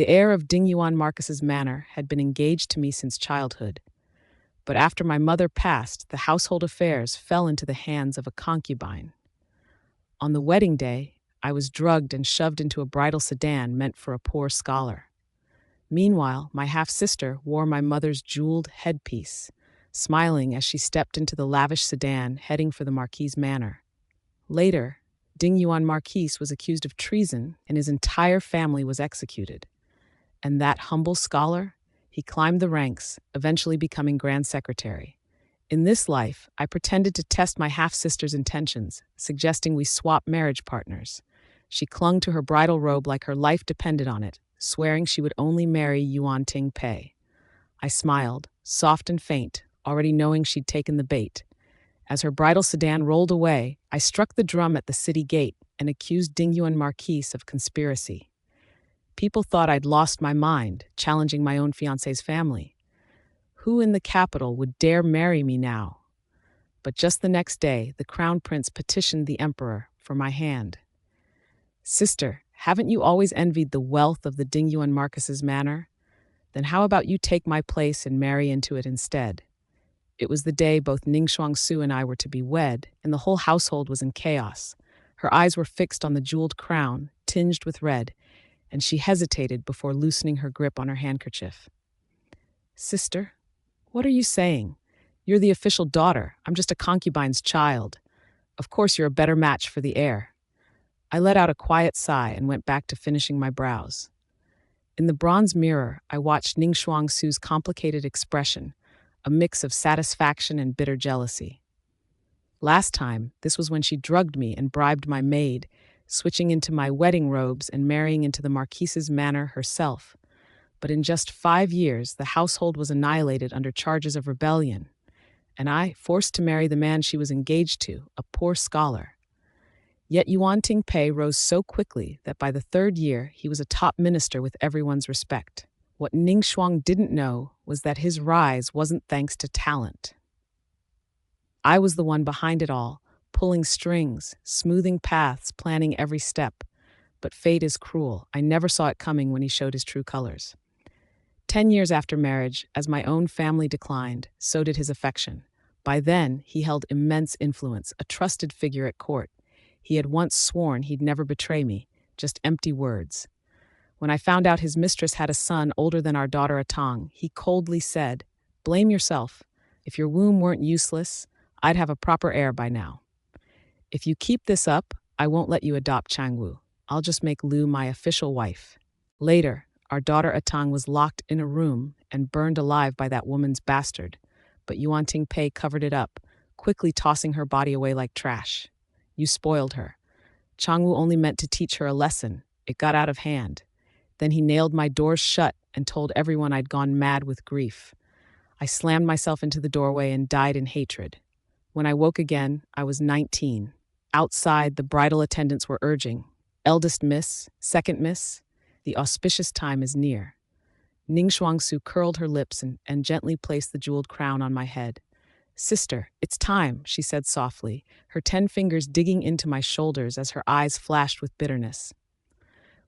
The heir of Dingyuan Marquis's manor had been engaged to me since childhood, but after my mother passed, the household affairs fell into the hands of a concubine. On the wedding day, I was drugged and shoved into a bridal sedan meant for a poor scholar. Meanwhile, my half-sister wore my mother's jeweled headpiece, smiling as she stepped into the lavish sedan heading for the Marquis' manor. Later, Dingyuan Marquis was accused of treason and his entire family was executed. And that humble scholar? He climbed the ranks, eventually becoming Grand Secretary. In this life, I pretended to test my half-sister's intentions, suggesting we swap marriage partners. She clung to her bridal robe like her life depended on it, swearing she would only marry Yuanting Pei. I smiled, soft and faint, already knowing she'd taken the bait. As her bridal sedan rolled away, I struck the drum at the city gate and accused Dingyuan Marquis of conspiracy. People thought I'd lost my mind, challenging my own fiancé's family. Who in the capital would dare marry me now? But just the next day, the crown prince petitioned the emperor for my hand. Sister, haven't you always envied the wealth of the Dingyuan Marquis's manor? Then how about you take my place and marry into it instead? It was the day both Ning Shuangsu and I were to be wed, and the whole household was in chaos. Her eyes were fixed on the jeweled crown, tinged with red, and she hesitated before loosening her grip on her handkerchief. Sister, what are you saying? You're the official daughter. I'm just a concubine's child. Of course you're a better match for the heir. I let out a quiet sigh and went back to finishing my brows. In the bronze mirror, I watched Ning Shuangsu's complicated expression, a mix of satisfaction and bitter jealousy. Last time, this was when she drugged me and bribed my maid, switching into my wedding robes and marrying into the Marquis's manor herself. But in just 5 years, the household was annihilated under charges of rebellion, and I forced to marry the man she was engaged to, a poor scholar. Yet Yuanting Pei rose so quickly that by the 3rd year, he was a top minister with everyone's respect. What Ning Shuang didn't know was that his rise wasn't thanks to talent. I was the one behind it all, pulling strings, smoothing paths, planning every step. But fate is cruel. I never saw it coming when he showed his true colors. 10 years after marriage, as my own family declined, so did his affection. By then, he held immense influence, a trusted figure at court. He had once sworn he'd never betray me, just empty words. When I found out his mistress had a son older than our daughter Atang, he coldly said, "Blame yourself. If your womb weren't useless, I'd have a proper heir by now. If you keep this up, I won't let you adopt Changwu. I'll just make Lu my official wife." Later, our daughter Atang was locked in a room and burned alive by that woman's bastard, but Yuanting Pei covered it up, quickly tossing her body away like trash. You spoiled her. Changwu only meant to teach her a lesson. It got out of hand. Then he nailed my doors shut and told everyone I'd gone mad with grief. I slammed myself into the doorway and died in hatred. When I woke again, I was 19. Outside, the bridal attendants were urging, "Eldest miss, second miss, the auspicious time is near." Ning Shuangsu curled her lips and gently placed the jeweled crown on my head. "Sister, it's time," she said softly, her 10 fingers digging into my shoulders as her eyes flashed with bitterness.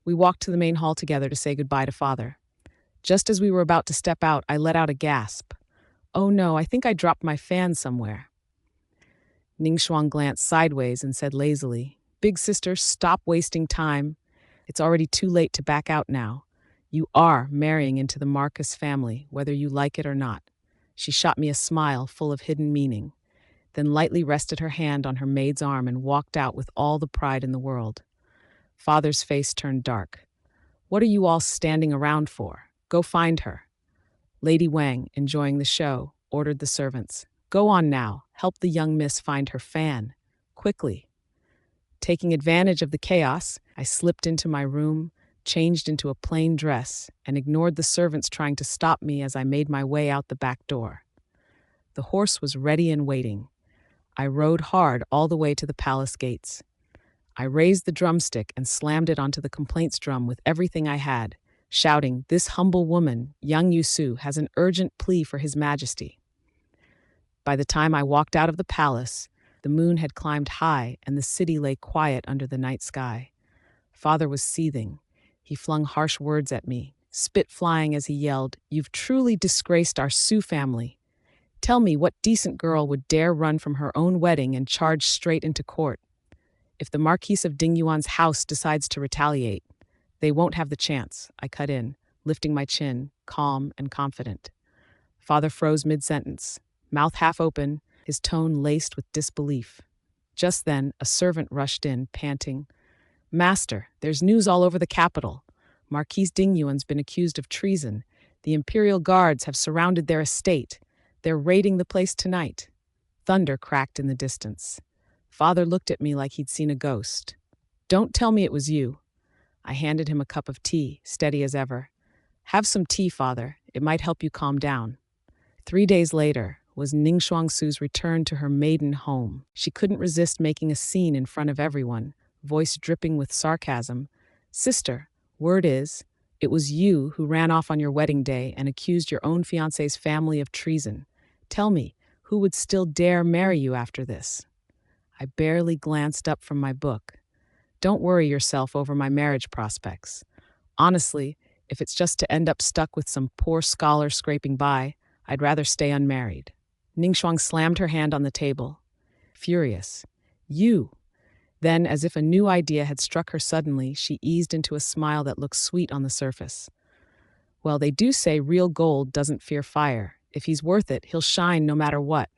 We walked to the main hall together to say goodbye to Father. Just as we were about to step out, I let out a gasp. "Oh no, I think I dropped my fan somewhere." Ning Shuang glanced sideways and said lazily, "Big sister, stop wasting time. It's already too late to back out now. You are marrying into the Marquis family, whether you like it or not." She shot me a smile full of hidden meaning, then lightly rested her hand on her maid's arm and walked out with all the pride in the world. Father's face turned dark. "What are you all standing around for? Go find her." Lady Wang, enjoying the show, ordered the servants. "Go on now, help the young miss find her fan. Quickly." Taking advantage of the chaos, I slipped into my room, changed into a plain dress, and ignored the servants trying to stop me as I made my way out the back door. The horse was ready and waiting. I rode hard all the way to the palace gates. I raised the drumstick and slammed it onto the complaints drum with everything I had, shouting, "This humble woman, Yang Yusu, has an urgent plea for His Majesty." By the time I walked out of the palace, the moon had climbed high and the city lay quiet under the night sky. Father was seething. He flung harsh words at me, spit flying as he yelled, "You've truly disgraced our Sioux family. Tell me what decent girl would dare run from her own wedding and charge straight into court? If the Marquis of Dingyuan's house decides to retaliate, they won't have the chance," I cut in, lifting my chin, calm and confident. Father froze mid-sentence, mouth half open, his tone laced with disbelief. Just then, a servant rushed in, panting, "Master, there's news all over the capital. Marquis Dingyuan's been accused of treason. The Imperial Guards have surrounded their estate. They're raiding the place tonight." Thunder cracked in the distance. Father looked at me like he'd seen a ghost. "Don't tell me it was you." I handed him a cup of tea, steady as ever. "Have some tea, Father. It might help you calm down." 3 days later was Ningxuang Su's return to her maiden home. She couldn't resist making a scene in front of everyone, voice dripping with sarcasm. "Sister, word is, it was you who ran off on your wedding day and accused your own fiancé's family of treason. Tell me, who would still dare marry you after this?" I barely glanced up from my book. "Don't worry yourself over my marriage prospects. Honestly, if it's just to end up stuck with some poor scholar scraping by, I'd rather stay unmarried." Ningxuang slammed her hand on the table. Furious. "You!" Then, as if a new idea had struck her suddenly, she eased into a smile that looked sweet on the surface. "Well, they do say real gold doesn't fear fire. If he's worth it, he'll shine no matter what."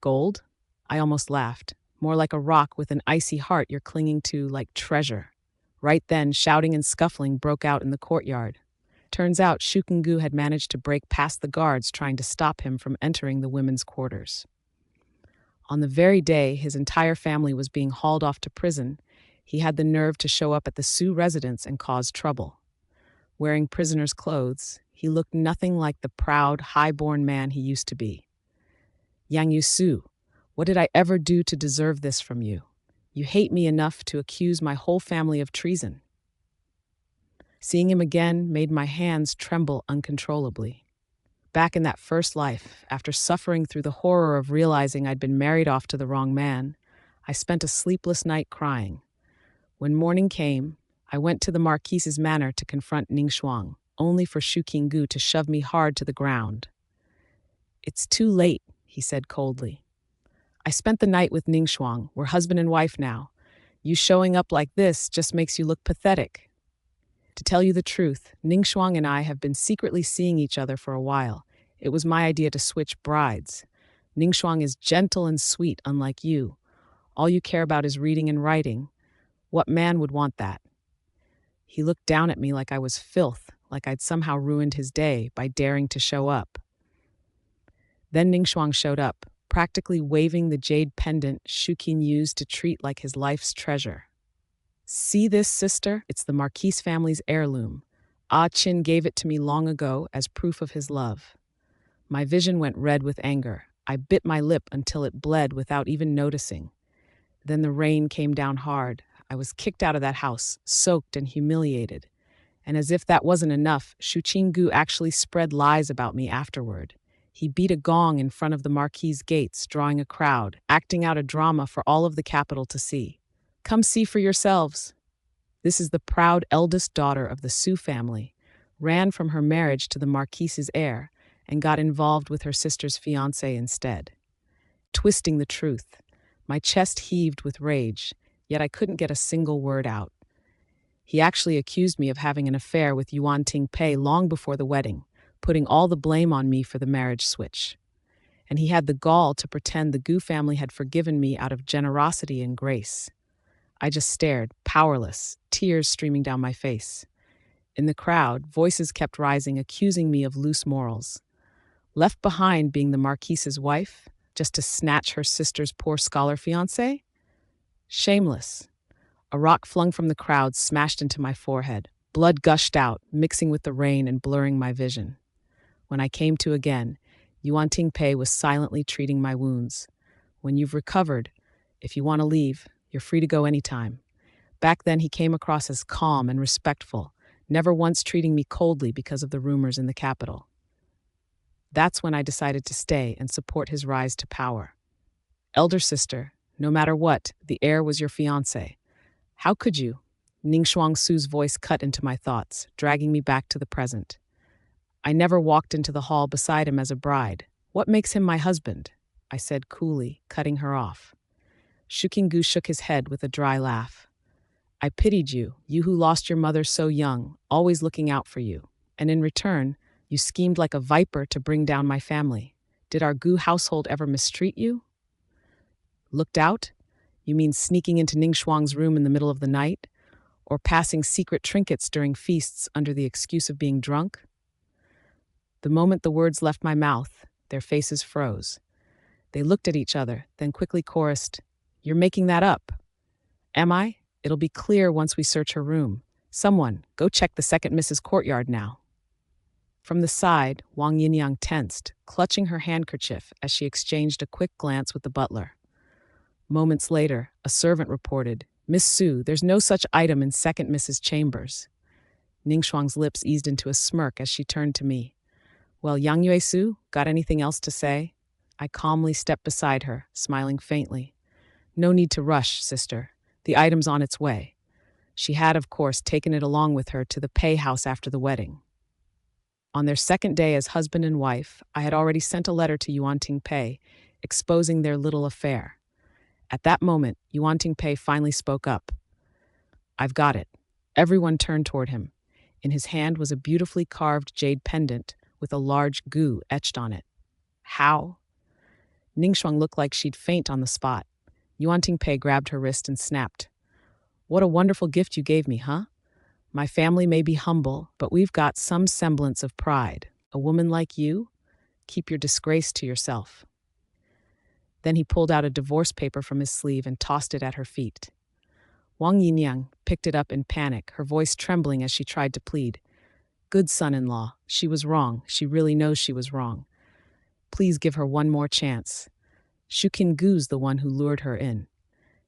"Gold?" I almost laughed. "More like a rock with an icy heart you're clinging to like treasure." Right then, shouting and scuffling broke out in the courtyard. Turns out Shu Gu had managed to break past the guards trying to stop him from entering the women's quarters. On the very day his entire family was being hauled off to prison, he had the nerve to show up at the Sioux residence and cause trouble. Wearing prisoner's clothes, he looked nothing like the proud, high-born man he used to be. "Yang Yu Su, what did I ever do to deserve this from you? You hate me enough to accuse my whole family of treason." Seeing him again made my hands tremble uncontrollably. Back in that first life, after suffering through the horror of realizing I'd been married off to the wrong man, I spent a sleepless night crying. When morning came, I went to the Marquis's manor to confront Ningxuang, only for Shu Gu to shove me hard to the ground. "It's too late," he said coldly. "I spent the night with Ningxuang. We're husband and wife now. You showing up like this just makes you look pathetic." To tell you the truth, Ningxuang and I have been secretly seeing each other for a while. It was my idea to switch brides. Ningxuang is gentle and sweet, unlike you. All you care about is reading and writing. What man would want that? He looked down at me like I was filth, like I'd somehow ruined his day by daring to show up. Then Ningxuang showed up, practically waving the jade pendant Shuqin used to treat like his life's treasure. "See this, sister? It's the Marquis family's heirloom. Ah Qin gave it to me long ago as proof of his love." My vision went red with anger. I bit my lip until it bled without even noticing. Then the rain came down hard. I was kicked out of that house, soaked and humiliated. And as if that wasn't enough, Shu Gu actually spread lies about me afterward. He beat a gong in front of the Marquis' gates, drawing a crowd, acting out a drama for all of the capital to see. "Come see for yourselves. This is the proud eldest daughter of the Sioux family, ran from her marriage to the Marquis's heir, and got involved with her sister's fiancé instead." Twisting the truth, my chest heaved with rage, yet I couldn't get a single word out. He actually accused me of having an affair with Yuanting Pei long before the wedding, putting all the blame on me for the marriage switch. And he had the gall to pretend the Gu family had forgiven me out of generosity and grace. I just stared, powerless, tears streaming down my face. In the crowd, voices kept rising, accusing me of loose morals. Left behind being the Marquis's wife, just to snatch her sister's poor scholar fiancé? Shameless. A rock flung from the crowd smashed into my forehead. Blood gushed out, mixing with the rain and blurring my vision. When I came to again, Yuanting Pei was silently treating my wounds. "When you've recovered, if you want to leave, you're free to go anytime." Back then he came across as calm and respectful, never once treating me coldly because of the rumors in the capital. That's when I decided to stay and support his rise to power. "Elder sister, no matter what, the heir was your fiancé. How could you?" Ning Shuangsu's voice cut into my thoughts, dragging me back to the present. I never walked into the hall beside him as a bride. What makes him my husband? I said coolly, cutting her off. Shukingu shook his head with a dry laugh. I pitied you, you who lost your mother so young, always looking out for you. And in return, you schemed like a viper to bring down my family. Did our Gu household ever mistreat you? Looked out? You mean sneaking into Ning Shuang's room in the middle of the night? Or passing secret trinkets during feasts under the excuse of being drunk? The moment the words left my mouth, their faces froze. They looked at each other, then quickly chorused, "You're making that up." Am I? It'll be clear once we search her room. Someone, go check the second Mrs. Courtyard now. From the side, Wang Yinyang tensed, clutching her handkerchief as she exchanged a quick glance with the butler. Moments later, a servant reported, "Miss Su, there's no such item in second Mrs. Chambers." Ning Shuang's lips eased into a smirk as she turned to me. "Well, Yang Yue Su, got anything else to say?" I calmly stepped beside her, smiling faintly. "No need to rush, sister. The item's on its way." She had, of course, taken it along with her to the Pei house after the wedding. On their second day as husband and wife, I had already sent a letter to Yuanting Pei, exposing their little affair. At that moment, Yuanting Pei finally spoke up. "I've got it." Everyone turned toward him. In his hand was a beautifully carved jade pendant with a large gu etched on it. "How?" Ning Shuang looked like she'd faint on the spot. Yuanting Pei grabbed her wrist and snapped. "What a wonderful gift you gave me, huh? My family may be humble, but we've got some semblance of pride. A woman like you? Keep your disgrace to yourself." Then he pulled out a divorce paper from his sleeve and tossed it at her feet. Wang Yinyang picked it up in panic, her voice trembling as she tried to plead. "Good son-in-law, she was wrong. She really knows she was wrong. Please give her one more chance. Shukin-gu's the one who lured her in."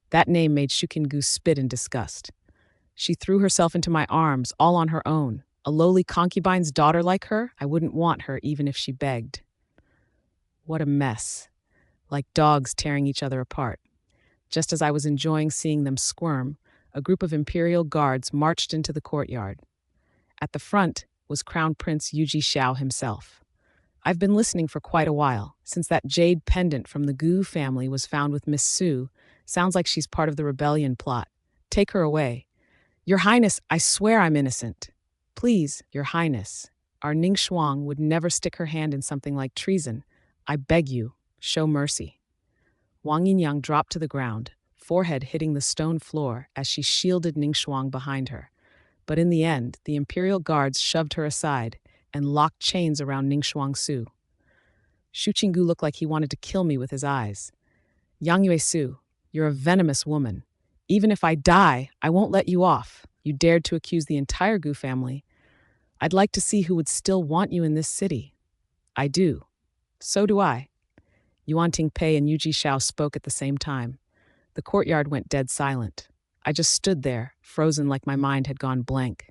That name made Shukin-gu spit in disgust. She threw herself into my arms, all on her own. A lowly concubine's daughter like her? I wouldn't want her even if she begged. What a mess. Like dogs tearing each other apart. Just as I was enjoying seeing them squirm, a group of imperial guards marched into the courtyard. At the front was Crown Prince Yuji Xiao himself. I've been listening for quite a while, since that jade pendant from the Gu family was found with Miss Su. Sounds like she's part of the rebellion plot. Take her away. Your Highness, I swear I'm innocent. Please, Your Highness. Our Ning Shuang would never stick her hand in something like treason. I beg you, show mercy. Wang Yinyang dropped to the ground, forehead hitting the stone floor as she shielded Ning Shuang behind her. But in the end, the imperial guards shoved her aside and locked chains around Ning Shuangsu. Shu Qinggu looked like he wanted to kill me with his eyes. "Yang Yue Su, you're a venomous woman. Even if I die, I won't let you off. You dared to accuse the entire Gu family. I'd like to see who would still want you in this city." "I do." "So do I." Yuanting Pei and Yuji Xiao spoke at the same time. The courtyard went dead silent. I just stood there, frozen like my mind had gone blank.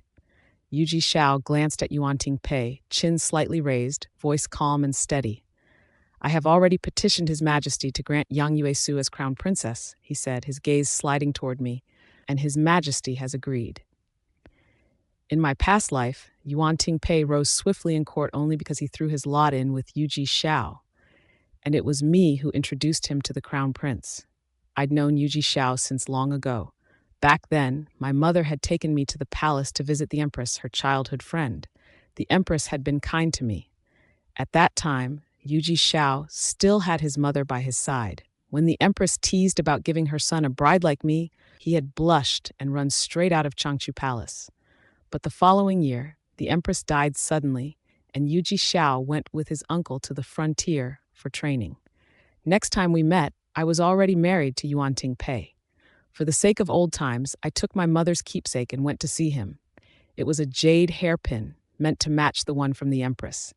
Yuji Xiao glanced at Yuanting Pei, chin slightly raised, voice calm and steady. "I have already petitioned His Majesty to grant Yang Yue Su as crown princess," he said, his gaze sliding toward me, "and His Majesty has agreed." In my past life, Yuanting Pei rose swiftly in court only because he threw his lot in with Yuji Xiao, and it was me who introduced him to the crown prince. I'd known Yuji Xiao since long ago. Back then, my mother had taken me to the palace to visit the Empress, her childhood friend. The Empress had been kind to me. At that time, Yuji Xiao still had his mother by his side. When the Empress teased about giving her son a bride like me, he had blushed and run straight out of Changchu Palace. But the following year, the Empress died suddenly, and Yuji Xiao went with his uncle to the frontier for training. Next time we met, I was already married to Yuanting Pei. For the sake of old times, I took my mother's keepsake and went to see him. It was a jade hairpin, meant to match the one from the Empress.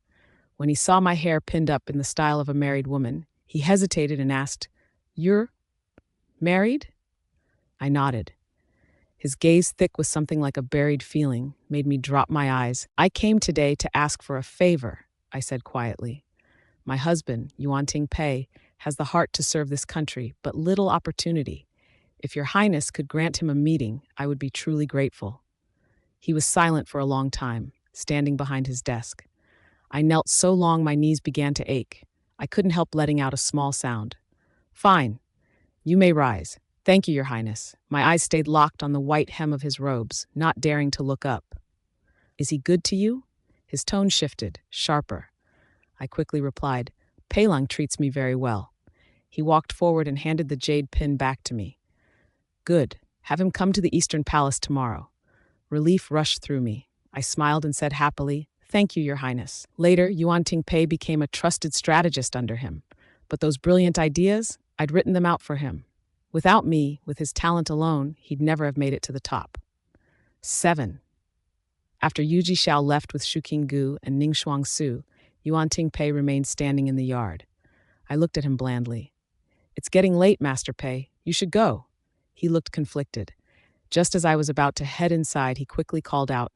When he saw my hair pinned up in the style of a married woman, he hesitated and asked, "You're married?" I nodded. His gaze, thick with something like a buried feeling, made me drop my eyes. "I came today to ask for a favor," I said quietly. "My husband, Yuanting Pei, has the heart to serve this country, but little opportunity. If your highness could grant him a meeting, I would be truly grateful. He was silent for a long time, standing behind his desk. I knelt so long my knees began to ache. I couldn't help letting out a small sound. Fine. You may rise. Thank you, your highness. My eyes stayed locked on the white hem of his robes, not daring to look up. Is he good to you? His tone shifted, sharper. I quickly replied, Pei Lung treats me very well. He walked forward and handed the jade pin back to me. Good. Have him come to the Eastern Palace tomorrow. Relief rushed through me. I smiled and said happily, Thank you, your highness. Later, Yuanting Pei became a trusted strategist under him. But those brilliant ideas, I'd written them out for him. Without me, with his talent alone, he'd never have made it to the top. 7. After Yu Jishao left with Shu Qinggu and Ning Shuangsu, Yuanting Pei remained standing in the yard. I looked at him blandly. It's getting late, Master Pei. You should go. He looked conflicted. Just as I was about to head inside, he quickly called out,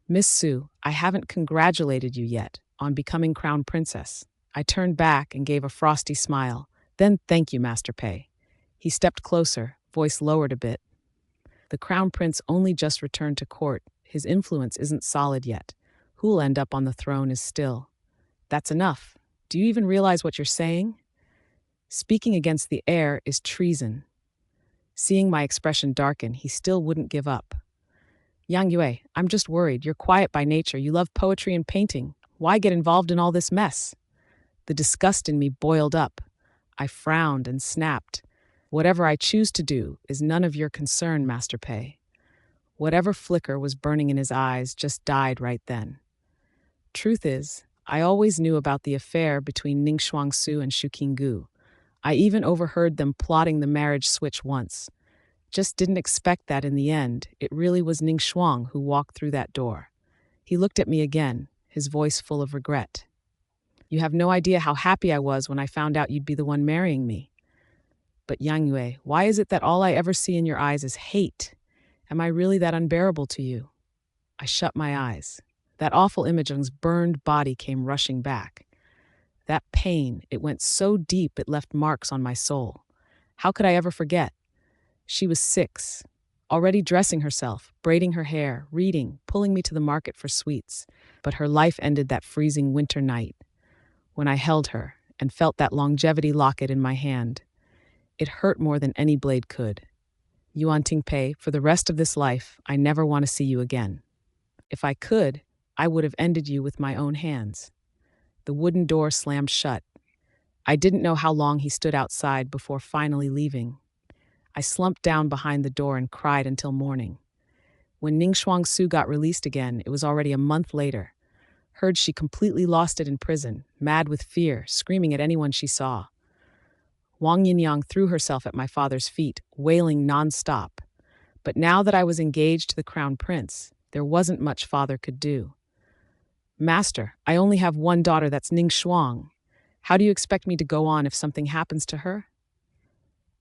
Miss Su, I haven't congratulated you yet on becoming crown princess. I turned back and gave a frosty smile. Then thank you, Master Pei. He stepped closer, voice lowered a bit. The crown prince only just returned to court. His influence isn't solid yet. Who'll end up on the throne is still. That's enough. Do you even realize what you're saying? Speaking against the heir is treason. Seeing my expression darken, he still wouldn't give up. Yang Yue, I'm just worried. You're quiet by nature. You love poetry and painting. Why get involved in all this mess? The disgust in me boiled up. I frowned and snapped. Whatever I choose to do is none of your concern, Master Pei. Whatever flicker was burning in his eyes just died right then. Truth is, I always knew about the affair between Ning Shuangsu and Shu Qinggu. I even overheard them plotting the marriage switch once. Just didn't expect that in the end, it really was Ning Shuang who walked through that door. He looked at me again, his voice full of regret. You have no idea how happy I was when I found out you'd be the one marrying me. But Yang Yue, why is it that all I ever see in your eyes is hate? Am I really that unbearable to you? I shut my eyes. That awful image of his burned body came rushing back. That pain, it went so deep it left marks on my soul. How could I ever forget? She was 6, already dressing herself, braiding her hair, reading, pulling me to the market for sweets. But her life ended that freezing winter night, when I held her and felt that longevity locket in my hand. It hurt more than any blade could. Yuanting Pei, for the rest of this life, I never want to see you again. If I could, I would have ended you with my own hands. The wooden door slammed shut. I didn't know how long he stood outside before finally leaving. I slumped down behind the door and cried until morning. When Ning Shuangsu got released again, it was already a month later. Heard she completely lost it in prison, mad with fear, screaming at anyone she saw. Wang Yinyang threw herself at my father's feet, wailing non-stop. But now that I was engaged to the crown prince, there wasn't much father could do. Master, I only have one daughter, that's Ning Shuang. How do you expect me to go on if something happens to her?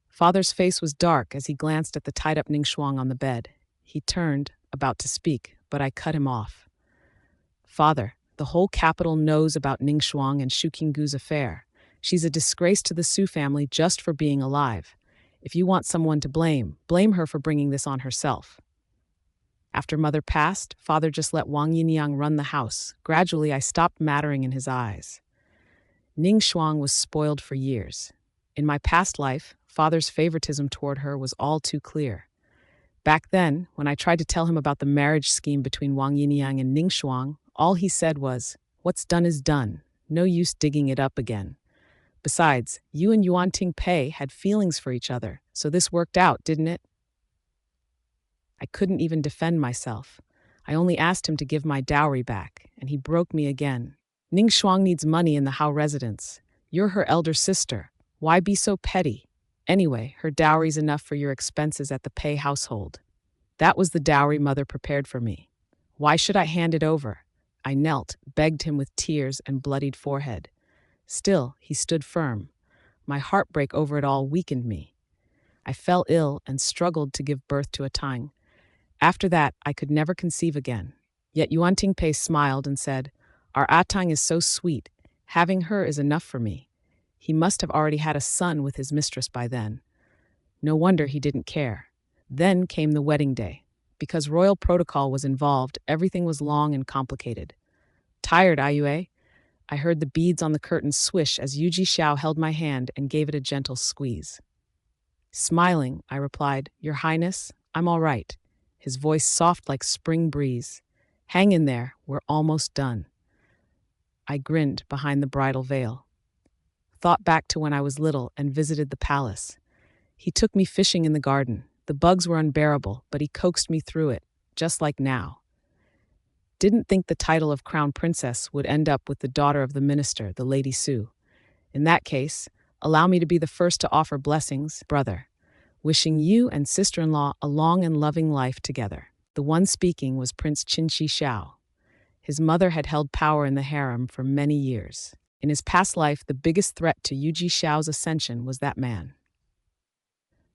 Father's face was dark as he glanced at the tied-up Ning Shuang on the bed. He turned, about to speak, but I cut him off. Father, the whole capital knows about Ning Shuang and Shu Qinggu's affair. She's a disgrace to the Su family just for being alive. If you want someone to blame, blame her for bringing this on herself. After Mother passed, Father just let Wang Yinyang run the house. Gradually, I stopped mattering in his eyes. Ning Shuang was spoiled for years. In my past life, Father's favoritism toward her was all too clear. Back then, when I tried to tell him about the marriage scheme between Wang Yinyang and Ning Shuang, all he said was, "What's done is done. No use digging it up again. Besides, you and Yuanting Pei had feelings for each other, so this worked out, didn't it?" I couldn't even defend myself. I only asked him to give my dowry back, and he broke me again. Ning Shuang needs money in the Hao residence. You're her elder sister. Why be so petty? Anyway, her dowry's enough for your expenses at the Pei household. That was the dowry Mother prepared for me. Why should I hand it over? I knelt, begged him with tears and bloodied forehead. Still, he stood firm. My heartbreak over it all weakened me. I fell ill and struggled to give birth to a Tang. After that, I could never conceive again. Yet Yuanting Pei smiled and said, "Our Atang is so sweet. Having her is enough for me." He must have already had a son with his mistress by then. No wonder he didn't care. Then came the wedding day. Because royal protocol was involved, everything was long and complicated. Tired, Ayue? I heard the beads on the curtain swish as Yuji Xiao held my hand and gave it a gentle squeeze. Smiling, I replied, "Your Highness, I'm all right." His voice soft like spring breeze. "Hang in there, we're almost done." I grinned behind the bridal veil. Thought back to when I was little and visited the palace. He took me fishing in the garden. The bugs were unbearable, but he coaxed me through it, just like now. Didn't think the title of crown princess would end up with the daughter of the minister, the Lady Sue. In that case, allow me to be the first to offer blessings, brother. Wishing you and sister-in-law a long and loving life together. The one speaking was Prince Qinshi Xiao. His mother had held power in the harem for many years. In his past life, the biggest threat to Yuji Xiao's ascension was that man.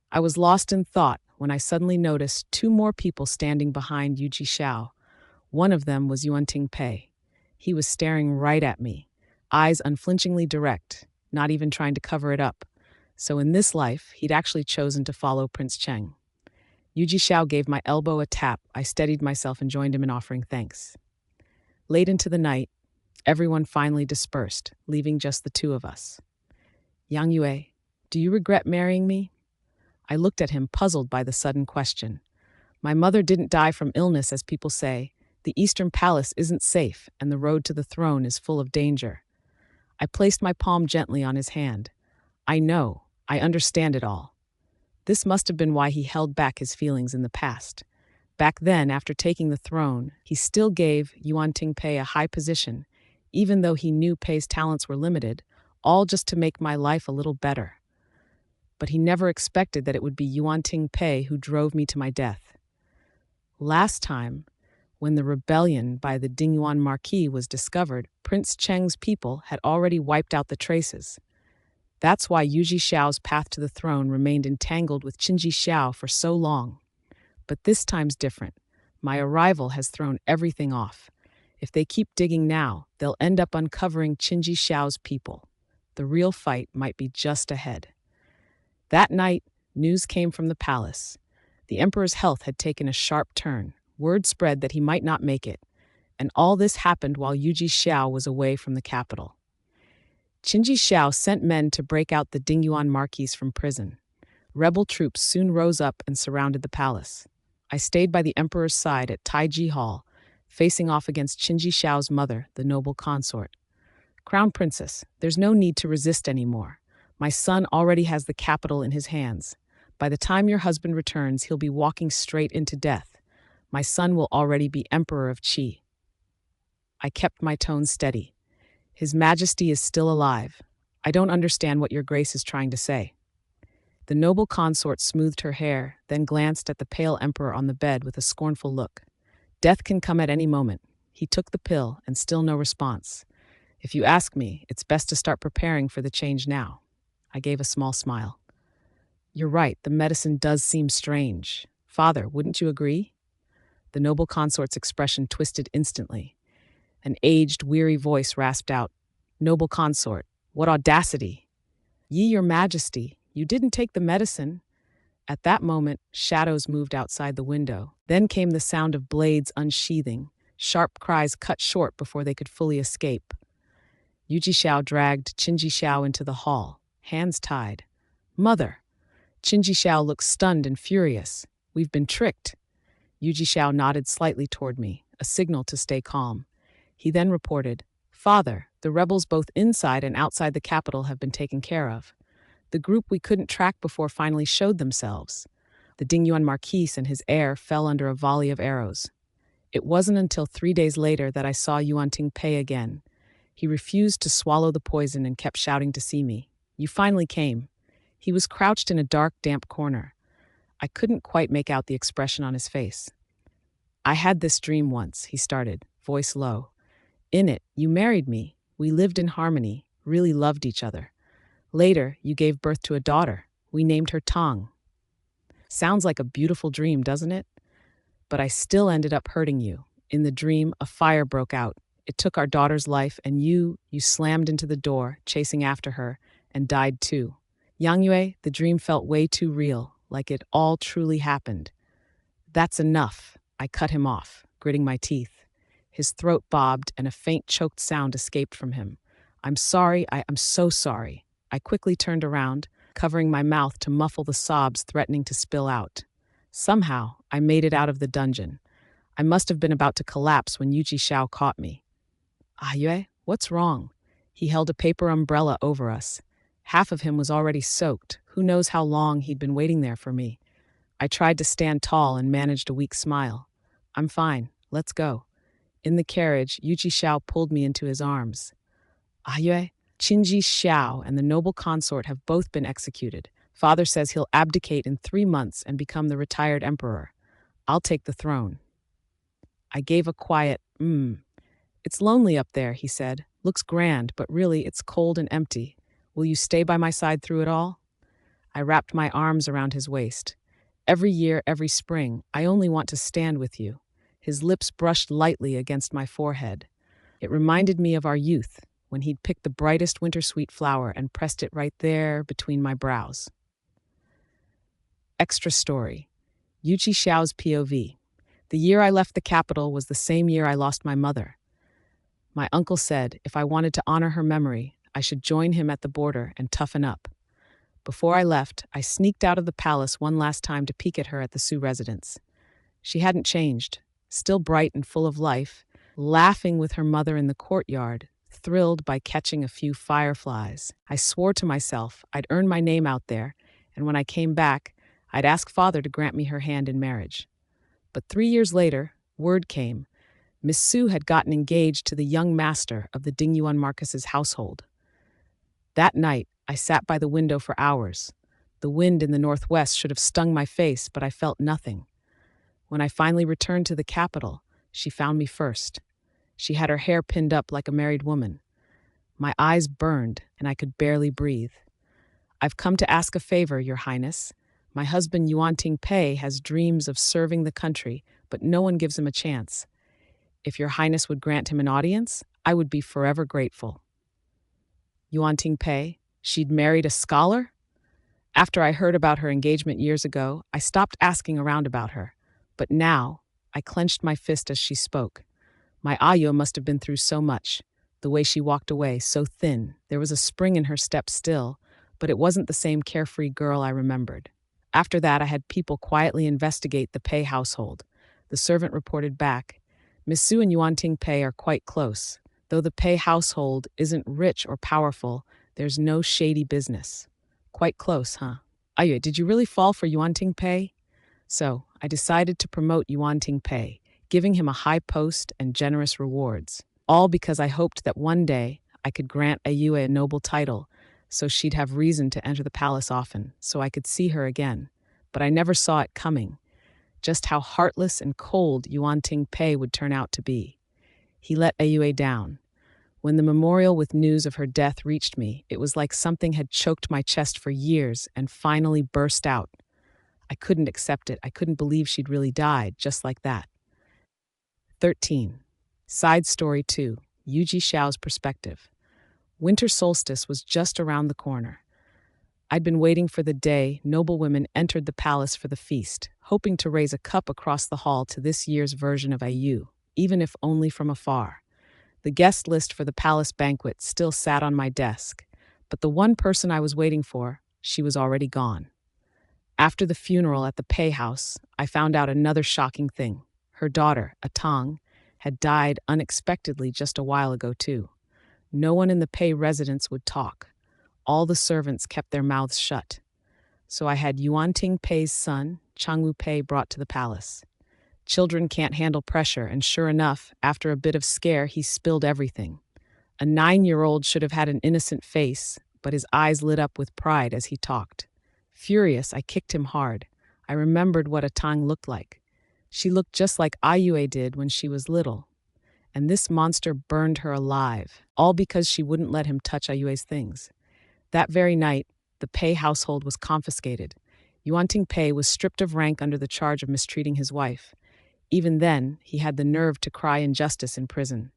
I was lost in thought when I suddenly noticed two more people standing behind Yuji Xiao. One of them was Yuanting Pei. He was staring right at me, eyes unflinchingly direct, not even trying to cover it up. So in this life, he'd actually chosen to follow Prince Cheng. Yuji Xiao gave my elbow a tap. I steadied myself and joined him in offering thanks. Late into the night, everyone finally dispersed, leaving just the two of us. "Yang Yue, do you regret marrying me?" I looked at him, puzzled by the sudden question. My mother didn't die from illness, as people say. The Eastern Palace isn't safe, and the road to the throne is full of danger. I placed my palm gently on his hand. I know, I understand it all. This must have been why he held back his feelings in the past. Back then, after taking the throne, he still gave Yuanting Pei a high position, even though he knew Pei's talents were limited, all just to make my life a little better. But he never expected that it would be Yuanting Pei who drove me to my death. Last time, when the rebellion by the Dingyuan Marquis was discovered, Prince Cheng's people had already wiped out the traces. That's why Yuji Xiao's path to the throne remained entangled with Qinji Xiao for so long. But this time's different. My arrival has thrown everything off. If they keep digging now, they'll end up uncovering Qinji Xiao's people. The real fight might be just ahead. That night, news came from the palace. The emperor's health had taken a sharp turn. Word spread that he might not make it. And all this happened while Yuji Xiao was away from the capital. Qinji Xiao sent men to break out the Dingyuan Marquis from prison. Rebel troops soon rose up and surrounded the palace. I stayed by the emperor's side at Taiji Hall, facing off against Qinji Xiao's mother, the noble consort. "Crown Princess, there's no need to resist anymore. My son already has the capital in his hands. By the time your husband returns, he'll be walking straight into death. My son will already be Emperor of Qi." I kept my tone steady. "His Majesty is still alive. I don't understand what your grace is trying to say." The noble consort smoothed her hair, then glanced at the pale emperor on the bed with a scornful look. "Death can come at any moment." He took the pill, and still no response. "If you ask me, it's best to start preparing for the change now." I gave a small smile. "You're right, the medicine does seem strange. Father, wouldn't you agree?" The noble consort's expression twisted instantly. An aged, weary voice rasped out, "Noble consort, what audacity! Ye, your Majesty, you didn't take the medicine." At that moment, shadows moved outside the window. Then came the sound of blades unsheathing, sharp cries cut short before they could fully escape. Yuji Xiao dragged Qinji Xiao into the hall, hands tied. "Mother!" Qinji Xiao looked stunned and furious. "We've been tricked." Yuji Xiao nodded slightly toward me, a signal to stay calm. He then reported, "Father, the rebels both inside and outside the capital have been taken care of. The group we couldn't track before finally showed themselves. The Dingyuan Marquis and his heir fell under a volley of arrows. It wasn't until 3 days later that I saw Yuanting Pei again. He refused to swallow the poison and kept shouting to see me. You finally came." He was crouched in a dark, damp corner. I couldn't quite make out the expression on his face. "I had this dream once," he started, voice low. "In it, you married me. We lived in harmony, really loved each other. Later, you gave birth to a daughter. We named her Tang. Sounds like a beautiful dream, doesn't it? But I still ended up hurting you. In the dream, a fire broke out. It took our daughter's life, and you slammed into the door, chasing after her, and died too. Yang Yue, the dream felt way too real. like it all truly happened. That's enough. I cut him off, gritting my teeth. His throat bobbed and a faint choked sound escaped from him. I'm sorry, I'm so sorry. I quickly turned around, covering my mouth to muffle the sobs threatening to spill out. Somehow, I made it out of the dungeon. I must have been about to collapse when Yuji Xiao caught me. Yue, what's wrong? He held a paper umbrella over us. Half of him was already soaked. Who knows how long he'd been waiting there for me. I tried to stand tall and managed a weak smile. I'm fine. Let's go. In the carriage, Yuji Xiao pulled me into his arms. Yue, Qinji Xiao and the noble consort have both been executed. Father says he'll abdicate in 3 months and become the retired emperor. I'll take the throne. I gave a quiet, It's lonely up there, he said. Looks grand, but really it's cold and empty. Will you stay by my side through it all? I wrapped my arms around his waist. Every year, every spring, I only want to stand with you. His lips brushed lightly against my forehead. It reminded me of our youth, when he'd picked the brightest winter sweet flower and pressed it right there between my brows. Extra story. Yuji Xiao's POV. The year I left the capital was the same year I lost my mother. My uncle said if I wanted to honor her memory, I should join him at the border and toughen up. Before I left, I sneaked out of the palace one last time to peek at her at the Su residence. She hadn't changed, still bright and full of life, laughing with her mother in the courtyard, thrilled by catching a few fireflies. I swore to myself I'd earn my name out there, and when I came back, I'd ask Father to grant me her hand in marriage. But 3 years later, word came. Miss Su had gotten engaged to the young master of the Dingyuan Marquis's household. That night, I sat by the window for hours. The wind in the northwest should have stung my face, but I felt nothing. When I finally returned to the capital, she found me first. She had her hair pinned up like a married woman. My eyes burned, and I could barely breathe. I've come to ask a favor, Your Highness. My husband Yuanting Pei has dreams of serving the country, but no one gives him a chance. If Your Highness would grant him an audience, I would be forever grateful. Yuanting Pei? She'd married a scholar? After I heard about her engagement years ago, I stopped asking around about her. But now, I clenched my fist as she spoke. My Ayo must have been through so much. The way she walked away, so thin. There was a spring in her step still, but it wasn't the same carefree girl I remembered. After that, I had people quietly investigate the Pei household. The servant reported back, Miss Su and Yuanting Pei are quite close. Though the Pei household isn't rich or powerful, there's no shady business. Quite close, huh? Ayo, did you really fall for Yuanting Pei? So, I decided to promote Yuanting Pei, giving him a high post and generous rewards. All because I hoped that one day I could grant Ayue a noble title, so she'd have reason to enter the palace often, so I could see her again. But I never saw it coming, just how heartless and cold Yuanting Pei would turn out to be. He let Ayue down. When the memorial with news of her death reached me, it was like something had choked my chest for years and finally burst out. I couldn't accept it. I couldn't believe she'd really died, just like that. 13. Side Story 2. Yuji Xiao's Perspective. Winter solstice was just around the corner. I'd been waiting for the day noblewomen entered the palace for the feast, hoping to raise a cup across the hall to this year's version of Ayu, even if only from afar. The guest list for the palace banquet still sat on my desk, but the one person I was waiting for, she was already gone. After the funeral at the Pei house, I found out another shocking thing. Her daughter, Atang, had died unexpectedly just a while ago, too. No one in the Pei residence would talk. All the servants kept their mouths shut. So I had Yuanting Pei's son, Changwu Pei, brought to the palace. Children can't handle pressure, and sure enough, after a bit of scare, he spilled everything. A 9-year-old should have had an innocent face, but his eyes lit up with pride as he talked. Furious, I kicked him hard. I remembered what Atang looked like. She looked just like Ayue did when she was little. And this monster burned her alive, all because she wouldn't let him touch Ayue's things. That very night, the Pei household was confiscated. Yuanting Pei was stripped of rank under the charge of mistreating his wife. Even then, he had the nerve to cry injustice in prison.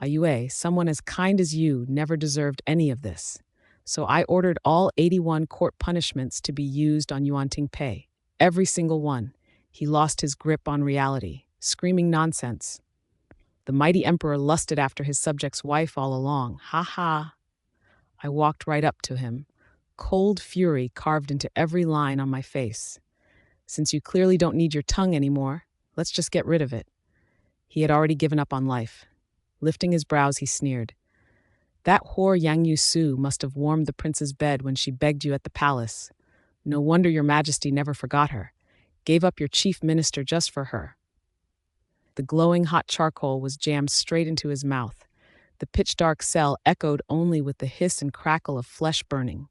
Ayue, someone as kind as you, never deserved any of this. So I ordered all 81 court punishments to be used on Yuanting Pei. Every single one. He lost his grip on reality, screaming nonsense. The mighty emperor lusted after his subject's wife all along. Ha ha. I walked right up to him, cold fury carved into every line on my face. Since you clearly don't need your tongue anymore, let's just get rid of it. He had already given up on life. Lifting his brows, he sneered. That whore Yang Yu Su must have warmed the prince's bed when she begged you at the palace. No wonder your majesty never forgot her. Gave up your chief minister just for her. The glowing hot charcoal was jammed straight into his mouth. The pitch-dark cell echoed only with the hiss and crackle of flesh burning.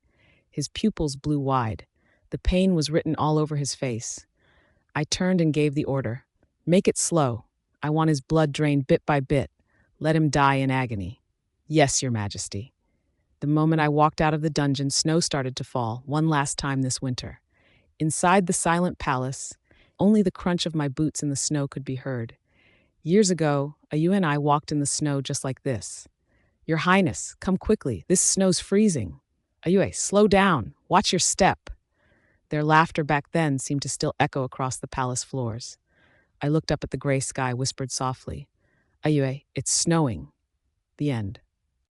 His pupils blew wide. The pain was written all over his face. I turned and gave the order. Make it slow. I want his blood drained bit by bit. Let him die in agony. Yes, your majesty. The moment I walked out of the dungeon, snow started to fall, one last time this winter. Inside the silent palace, only the crunch of my boots in the snow could be heard. Years ago, Ayu and I walked in the snow just like this. Your Highness, come quickly. This snow's freezing. Ayue, slow down. Watch your step. Their laughter back then seemed to still echo across the palace floors. I looked up at the gray sky, whispered softly, Ayue, it's snowing. The end.